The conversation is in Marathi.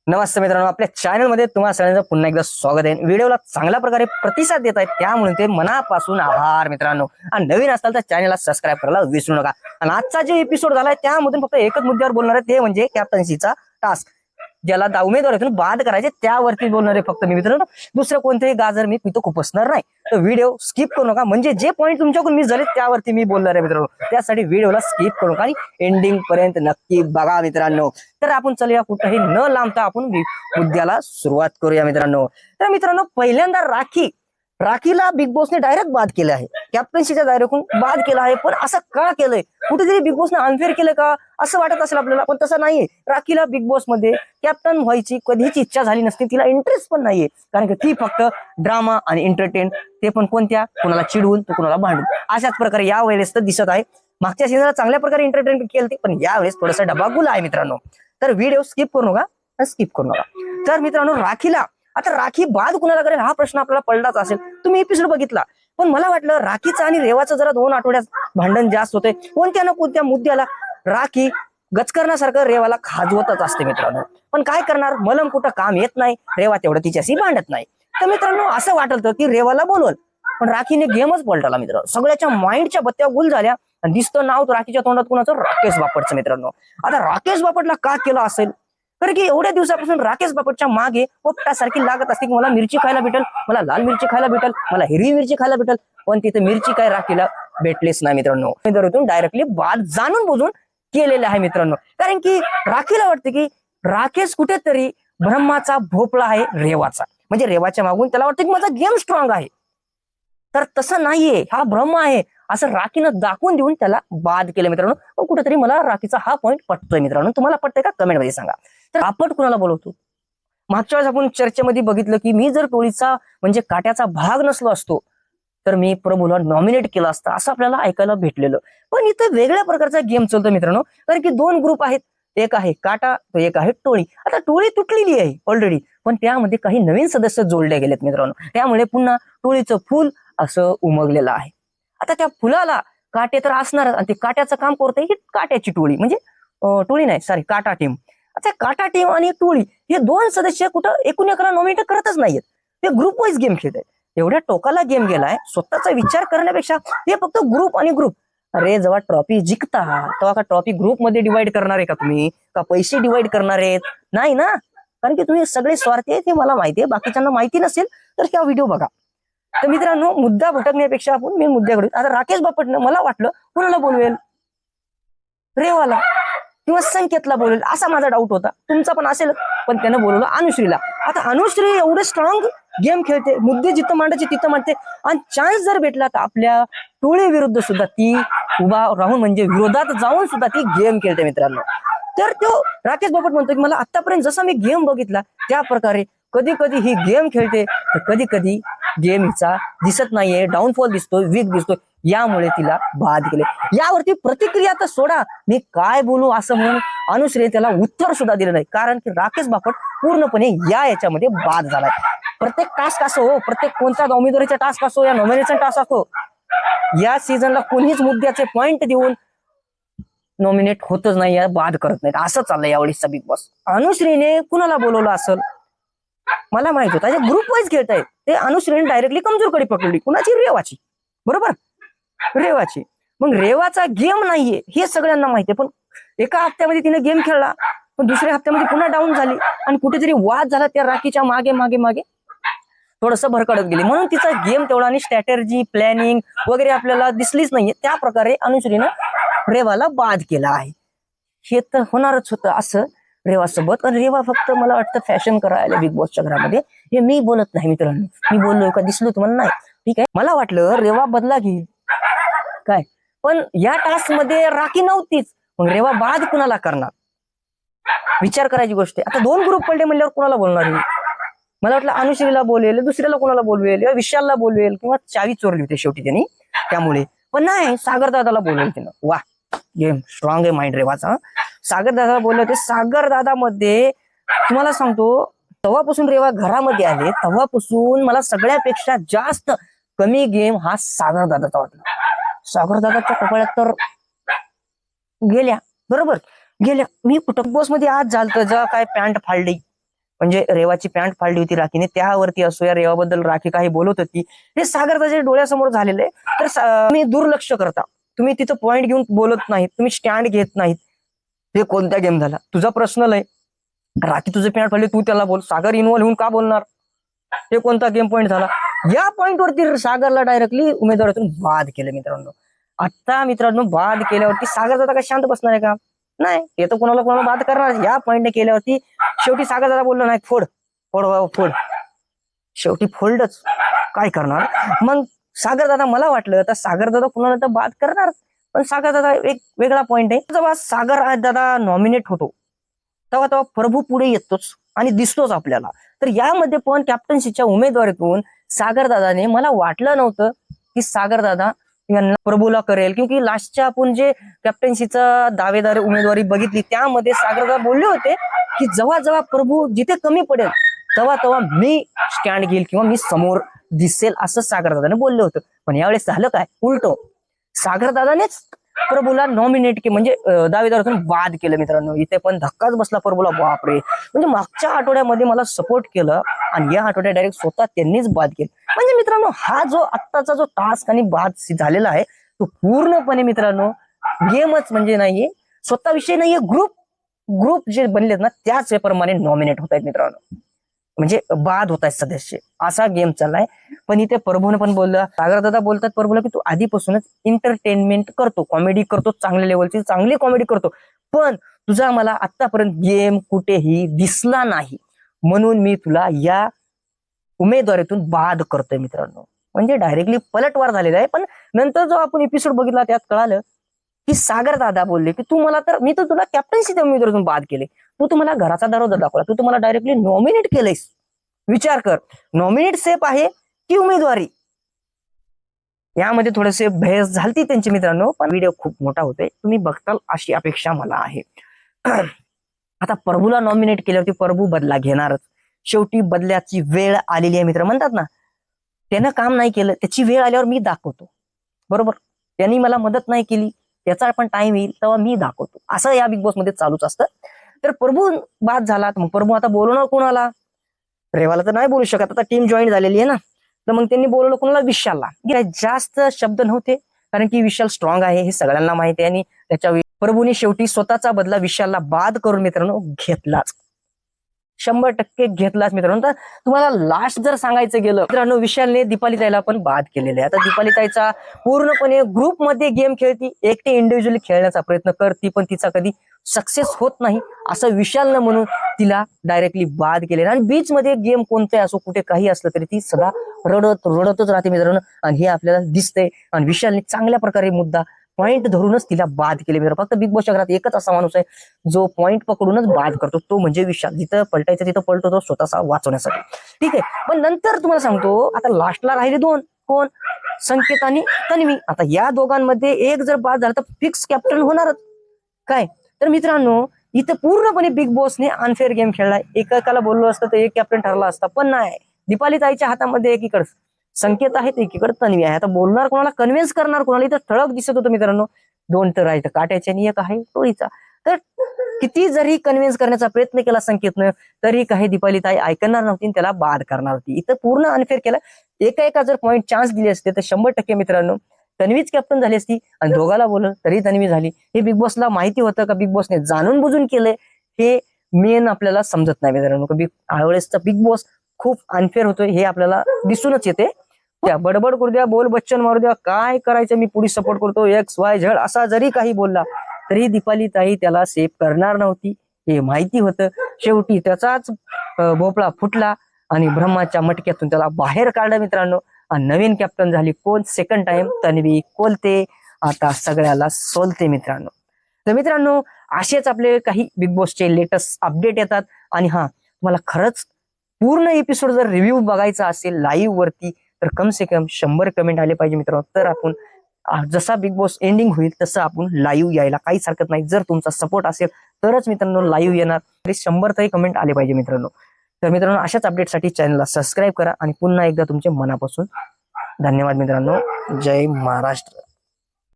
नमस्ते मित्रांनो, आपल्या चॅनलमध्ये तुम्हाला सगळ्यांचं पुन्हा एकदा स्वागत आहे। व्हिडिओला चांगल्या प्रकारे प्रतिसाद देत आहे त्यामुळे ते मनापासून आभार मित्रांनो। आणि नवीन असाल तर चॅनलला सबस्क्राईब करायला विसरू नका। आणि आजचा जे एपिसोड झालाय त्यामधून फक्त एकच मुद्द्यावर बोलणार आहे, ते म्हणजे कॅप्टन्सीचा टास्क, ज्याला उमेदवारातून बाद करायचे त्यावरती बोलणार आहे फक्त मी मित्रांनो। दुसरं कोणतेही गाजर मी पितो खुपसणार नाही, तर व्हिडिओ स्किप करू नका। म्हणजे जे पॉईंट तुमच्याकडून मिस झाले त्यावरती मी बोलणार आहे मित्रांनो, त्यासाठी व्हिडिओला स्किप करू नका आणि एंडिंग पर्यंत नक्की बघा मित्रांनो। तर आपण चलूया कुठेही न लांबता आपण मुद्द्याला सुरुवात करूया मित्रांनो। तर मित्रांनो, पहिल्यांदा राखीला बिग बॉसने डायरेक्ट बाद केलं आहे, कॅप्टन्सीच्या दायऱ्यातून बाद केलं आहे। पण असं का केलंय? कुठेतरी बिग बॉसने अनफेअर केलं का असं वाटत असेल आपल्याला, पण तसं नाहीये। राखीला बिग बॉस मध्ये कॅप्टन व्हायची कधीच इच्छा झाली नसती, तिला इंटरेस्ट पण नाहीये, कारण की ती फक्त ड्रामा आणि एंटरटेन, ते पण कोणत्या, कुणाला चिडवून तर कुणाला भांडून, अशाच प्रकारे या वेळेस तर दिसत आहे। मागच्या सीझनला चांगल्या प्रकारे एंटरटेन केलं पण यावेळेस थोडासा डबागुल आहे मित्रांनो। तर व्हिडिओ स्किप करू नका। तर मित्रांनो, आता राखी बाद कुणाला करेल हा प्रश्न आपल्याला पडलाच असेल। तुम्ही एपिसोड बघितला, पण मला वाटलं राखीचं आणि रेवाचं जरा 2 आठवड्यात भांडण जास्त होते। कोणत्या ना कोणत्या मुद्द्याला राखी गचकरण्यासारखं रेवाला खाजवतच असते मित्रांनो। पण काय करणार, मलम कुठं काम येत नाही, रेवा तेवढं तिच्याशी भांडत नाही। तर मित्रांनो, असं वाटलं की रेवाला बोलवल, पण राखीने गेमच पलटला मित्रांनो। सगळ्याच्या माइंडच्या बत्त्या गुल झाल्या आणि दिसतं नाव राखीच्या तोंडात कुणाचं, राकेश बापटचं मित्रांनो। आता राकेश बापटला का केलं असेल? कारण की एवढ्या दिवसापासून राकेश बापटच्या मागे पोपटासारखी लागत असते की मला मिरची खायला भेटल, मला लाल मिरची खायला भेटल, मला हिरवी मिरची खायला भेटल। पण तिथे मिरची काय राखीला भेटलीच नाही मित्रांनो। डायरेक्टली बाद जाणून बुजून केलेले आहे मित्रांनो। कारण की राखीला वाटते की राकेश कुठेतरी ब्रह्माचा भोपळा आहे रेवाचा, म्हणजे रेवाच्या मागून त्याला वाटतं की माझा गेम स्ट्रॉंग आहे। तर तसं नाहीये, हा भ्रम आहे असं राखीनं दाखवून देऊन त्याला बाद केलं मित्रांनो। पण कुठेतरी मला राखीचा हा पॉईंट पटतोय मित्रांनो। तुम्हाला पटतंय का कमेंट मध्ये सांगा। तर आपण कुणाला बोलवतो? मागच्या वेळेस आपण चर्चेमध्ये बघितलं की मी जर टोळीचा म्हणजे काट्याचा भाग नसलो असतो तर मी प्रभूला नॉमिनेट केलं असतं, असं आपल्याला ऐकायला भेटलेलं। पण इथं वेगळ्या प्रकारचा गेम चालतो मित्रांनो, कारण की 2 ग्रुप आहेत, एक आहे काटा तर एक आहे टोळी। आता टोळी तुटलेली आहे ऑलरेडी, पण त्यामध्ये काही नवीन सदस्य जोडले गेलेत मित्रांनो, त्यामुळे पुन्हा टोळीचं फुल असं उमगलेलं आहे। आता त्या फुलाला काटे तर असणार, आणि ते काट्याचं काम करते ही काट्याची टोळी, म्हणजे टोळी नाही सॉरी काटा टीम। आता काटा टीम आणि टोळी हे 2 सदस्य कुठं एकूण एकाला नॉमिनेट करतच नाहीयेत, ते ग्रुप वाईज गेम खेळत आहेत। एवढ्या टोकाला गेम गेलाय, स्वतःचा विचार करण्यापेक्षा हे फक्त ग्रुप आणि ग्रुप। अरे जेव्हा ट्रॉफी जिंकता तेव्हा का ट्रॉफी ग्रुप मध्ये डिवाइड करणार आहे का तुम्ही, का पैसे डिवाइड करणार आहेत? नाही ना, कारण की तुम्ही सगळे स्वार्थी आहेत हे मला माहिती आहे। बाकीच्यांना माहिती नसेल तर हा व्हिडिओ बघा। तर मित्रांनो, मुद्दा भटकण्यापेक्षा आपण मेन मुद्द्याकडे, आता राकेश बापटनं मला वाटलं कुणाला बोलवेल, रेवाला किंवा संकेतला बोलेल असा माझा डाऊट होता, तुमचा पण असेल। पण त्यानं बोलवलं अनुश्रीला। आता अनुश्री एवढे स्ट्रॉंग गेम खेळते, मुद्दे जिथं मांडायचे तिथं मांडते, आणि चान्स जर भेटला तर आपल्या टोळी विरुद्ध सुद्धा ती उभा राहून म्हणजे विरोधात जाऊन सुद्धा ती गेम खेळते मित्रांनो। तर तो राकेश बापट म्हणतो की मला आतापर्यंत जसा मी गेम बघितला त्या प्रकारे कधी कधी ही गेम खेळते, तर कधी कधी गेम हिचा दिसत नाहीये, डाऊनफॉल दिसतोय, वीक दिसतोय, यामुळे तिला बाद केले। यावरती प्रतिक्रिया तर सोडा, मी काय बोलू असं म्हणून अनुश्री त्याला उत्तर सुद्धा दिलं नाही, कारण की राकेश बापट पूर्णपणे याच्यामध्ये बाद झालाय। प्रत्येक टास्क असो, प्रत्येक कोणता उमेदवारीचा टास्क असो या नॉमिनेशन टास्क असो, या सीझनला कोणीच मुद्द्याचे पॉइंट देऊन नॉमिनेट होतच नाही, या बाद करत नाहीत, असं चाललंय यावेळीचा बिग बॉस। अनुश्रीने कुणाला बोलवलं असेल मला माहित होतं, ग्रुप वाईज खेळतायत ते। अनुश्रीने डायरेक्टली कमजोरकडे पकडली, कुणाची? रेवाची, बरोबर, रेवाची। मग रेवाचा गेम नाहीये हे सगळ्यांना माहितीये, पण एका हप्त्यामध्ये तिने गेम खेळला, पण दुसऱ्या हप्त्यामध्ये पुन्हा डाऊन झाली आणि कुठेतरी वाद झाला त्या राखीच्या मागे मागे मागे थोडस भरकडत गेली, म्हणून तिचा गेम तेवढा आणि स्ट्रॅटेजी प्लॅनिंग वगैरे आपल्याला दिसलीच नाहीये। त्या प्रकारे अनुश्रीनं रेवाला बाद केला आहे। हे तर होणारच होतं असं रेवासोबत, पण रेवा फक्त मला वाटतं फॅशन करायला बिग बॉसच्या घरामध्ये, हे मी बोलत नाही मित्रांनो। मी बोललोय का, दिसलो तुम्हाला? नाही, ठीक आहे। मला वाटलं रेवा बदला घेईल काय, पण या टास्क मध्ये राखी नव्हतीच, मग रेवा बाद कुणाला करणार? विचार करायची गोष्ट आहे। आता 2 ग्रुप पडले म्हणल्यावर कुणाला बोलणार? मला वाटलं अनुश्रीला बोलेल, दुसऱ्याला कोणाला बोलवेल, किंवा विशालला बोलवेल, किंवा चावी चोरली होती शेवटी त्यांनी त्यामुळे, पण नाही, सागर दादाला बोलवेल तिनं। वा, गेम स्ट्रॉंग आहे माइंड रेवाचा। सागर दादाला बोलले होते। सागर दादा मध्ये तुम्हाला सांगतो, तेव्हापासून रेवा घरामध्ये आले तेव्हापासून मला सगळ्यापेक्षा जास्त कमी गेम हा सागर दादाचा वाटला। सागर दादाच्या कपाळात तर गेल्या, बरोबर गेल्या। मी कुठं बॉस मध्ये आज झालतं, जेव्हा काय पॅन्ट फाडली म्हणजे रेवाची पॅन्ट फाडली होती राखीने, त्यावरती असो या रेवाबद्दल राखी काही बोलत होती, हे सागरदाच्या डोळ्यासमोर झालेलं आहे. तर तुम्ही दुर्लक्ष करता, तुम्ही तिथं पॉइंट घेऊन बोलत नाहीत, तुम्ही स्टँड घेत नाहीत. हे कोणता गेम झाला? तुझा पर्सनल आहे, राखी तुझे पॅन्ट फाडली, तू त्याला बोल. सागर इन्व्हॉल्व होऊन का बोलणार? हे कोणता गेम पॉईंट झाला? या पॉइंट वरती सागरला डायरेक्टली उमेदवारातून बाद केलं मित्रांनो. आता मित्रांनो बाद केल्यावरती सागर दादा काय शांत बसणार आहे का? नाही, हे तर कोणाला बाद करणार. या पॉइंटने केल्यावरती शेवटी सागर दादा बोललो नाही, फोड फोड फोड, शेवटी फोल्डच. काय करणार मग सागर दादा? मला वाटलं तर सागर दादा कुणाला तर बाद करणार, पण सागर दादा एक वेगळा पॉइंट आहे. जेव्हा सागर दादा नॉमिनेट होतो तेव्हा तेव्हा प्रभू पुढे येतोच आणि दिसतोच आपल्याला. तर यामध्ये पण कॅप्टन्सीच्या उमेदवारीतून सागर दादाने, मला वाटलं नव्हतं की सागर दादा यांना प्रभूला करेल, क्योंकि लास्टच्या आपण जे कॅप्टन्सीचा दावेदार उमेदवारी बघितली त्यामध्ये सागर दादा बोलले होते की जेव्हा जेव्हा प्रभू जिथे कमी पडेल तेव्हा तेव्हा मी स्टँड घेईल किंवा मी समोर दिसेल, असं सागर दादाने बोलले होतं. पण यावेळेस झालं काय? उलट सागर दादानेच प्रभूला नॉमिनेट के म्हणजे दावेदारातून बाद केलं मित्रांनो. इथे पण धक्काच बसला प्रभूला. बापरे, म्हणजे मागच्या आठवड्यामध्ये मला सपोर्ट केलं आणि या आठवड्यात डायरेक्ट स्वतः त्यांनीच बाद केलं. म्हणजे मित्रांनो हा जो आत्ताचा जो टास्क आणि बाद झालेला आहे तो पूर्णपणे मित्रांनो गेमच म्हणजे नाहीये, स्वतः विषय नाहीये, ग्रुप जे बनलेत ना त्याच प्रमाणे नॉमिनेट होत आहेत मित्रांनो, म्हणजे बाद होत आहेत सदस्य, असा गेम चाललाय. पण इथे प्रभूने पण बोलला, सागर दादा बोलतात प्रभूला की तू आधीपासूनच एंटरटेनमेंट करतो, कॉमेडी करतो, चांगल्या लेवलची चांगली कॉमेडी करतो, पण तुझा मला आतापर्यंत गेम कुठेही दिसला नाही, म्हणून मी तुला या उमेदवारीतून बाद करतोय मित्रांनो. म्हणजे डायरेक्टली पलटवार झालेला आहे. पण नंतर जो आपण एपिसोड बघितला त्यात कळालं की सागर दादा बोलले की तू मला तर, मी तर तुला कॅप्टन्सीच्या उमेदवारीतून बाद केले, तू तुम्हाला घराचा दरवाजा दाखवला, तू तुम्हाला डायरेक्टली नॉमिनेट केलंयस. विचार कर, नॉमिनेट सेफ आहे की उमेदवारी? यामध्ये थोडेसे बहस झालती त्यांची मित्रांनो. पण व्हिडिओ खूप मोठा होतोय, तुम्ही बघताल अशी अपेक्षा मला आहे. आता प्रभूला नॉमिनेट केल्यावरती प्रभू बदला घेणारच. शेवटी बदल्याची वेळ आलेली आहे मित्र. म्हणतात ना, त्यानं काम नाही केलं, त्याची वेळ आल्यावर मी दाखवतो, बरोबर? त्यांनी मला मदत नाही केली, त्याचा पण टाइम येईल तेव्हा मी दाखवतो, असं या बिग बॉस मध्ये चालूच असतं. तर प्रभू बाद झाला, मग प्रभू आता बोलवणार कोणाला? रेवाला तर नाही बोलू शकत, आता टीम जॉईन झालेली आहे ना. तर मग त्यांनी बोलवलं कोणाला? विशालला. जास्त शब्द नव्हते, कारण की विशाल स्ट्रॉंग आहे हे सगळ्यांना माहिती आहे. आणि त्याच्या प्रभूने शेवटी स्वतःचा बदला विशालला बाद करून मित्रांनो घेतलाच, 100% घेतलाच मित्रांनो. तर तुम्हाला लास्ट जर सांगायचं गेलं मित्रांनो, विशालने दीपाली ताईला पण बाद केलेले आहे. आता दीपाली ताईचा पूर्णपणे ग्रुपमध्ये गेम खेळती, एकटे इंडिव्हिज्युअली खेळण्याचा प्रयत्न करती, पण तिचा कधी सक्सेस होत नाही, असं विशालनं म्हणून तिला डायरेक्टली बाद केले. आणि बीच मध्ये गेम कोणते असो, कुठे काही असलं तरी ती सदा रडतच राहते मित्रांनो, आणि हे आपल्याला दिसतंय. आणि विशालने चांगल्या प्रकारे मुद्दा पॉइंट धरूनच तिला बाद केले मित्रांनो. फक्त बिग बॉसच्या घरात एकच असा माणूस आहे जो पॉइंट पकडूनच बाद करतो, तो म्हणजे विशाल. जिथं पलटायचं तिथं पलटतो तो, स्वतःचा वाचवण्यासाठी. ठीक आहे, पण नंतर तुम्हाला सांगतो, आता लास्टला राहिले दोन, कोण? संकेत आणि तन्वी. आता या दोघांमध्ये एक जर बाद झाला तर फिक्स कॅप्टन होणारच. काय तर मित्रांनो, इथं पूर्णपणे बिग बॉसने अनफेअर गेम खेळलाय. एकाला बोललो असतं तर एक कॅप्टन ठरला असता, पण नाही. दीपाली ताईच्या हातामध्ये एकीकडे संकेत आहेत, एकीकडे तन्वी आहे. आता बोलणार कोणाला, कन्व्हिन्स करणार कोणाला? इथं ठळक दिसत होतं मित्रांनो, दोन तर आहे काट्याचे आणि एक आहे टोळीचा. तर किती जरी कन्व्हिन्स करण्याचा प्रयत्न केला संकेतनं, तरी काही दीपाली ताई ऐकणार नव्हती, त्याला बाद करणार होती. इथं पूर्ण अनफेअर केलं. एका जर पॉईंट चान्स दिले असते तर 100% मित्रांनो तन्वीच कॅप्टन झाली असती, आणि दोघाला बोललं तरी तन्वी झाली. हे बिग बॉसला माहिती होतं का बिग बॉसने जाणून बुजून केलंय? हे मेन आपल्याला समजत नाही मित्रांनो. यावेळेसचा बिग बॉस खूप अनफेअर होतोय हे आपल्याला दिसूनच येते. त्या बडबड करू द्या, बोल बच्चन मारू द्या, काय करायचं, मी पुढे सपोर्ट करतो, XYZ असा जरी काही बोलला तरी दीपाली ताई त्याला सेफ करणार नव्हती, हे माहिती होतं. शेवटी त्याचाच भोपळा फुटला आणि ब्रह्माच्या मटक्यातून त्याला बाहेर काढलं मित्रांनो. नवीन कॅप्टन झाली कोण? Second time Tanvi Kolte. आता सगळ्याला सोलते मित्रांनो. तर मित्रांनो, असेच आपले काही बिग बॉसचे लेटेस्ट अपडेट येतात. आणि हा, तुम्हाला खरंच पूर्ण एपिसोड जर रिव्ह्यू बघायचा असेल लाईव्ह वरती तर कम से कम 100 कमेंट आले पाहिजे मित्रांनो. तर आपण जसा बिग बॉस एंडिंग होईल तसं आपण लाईव्ह यायला काहीच हरकत नाही. जर तुमचा सपोर्ट असेल तरच मित्रांनो लाईव्ह येणार. तरी 100 तरी कमेंट आले पाहिजे मित्रांनो. तर मित्रांनो, अशाच अपडेटसाठी चॅनलला सबस्क्राईब करा. आणि पुन्हा एकदा तुमचे मनापासून धन्यवाद मित्रांनो. जय महाराष्ट्र.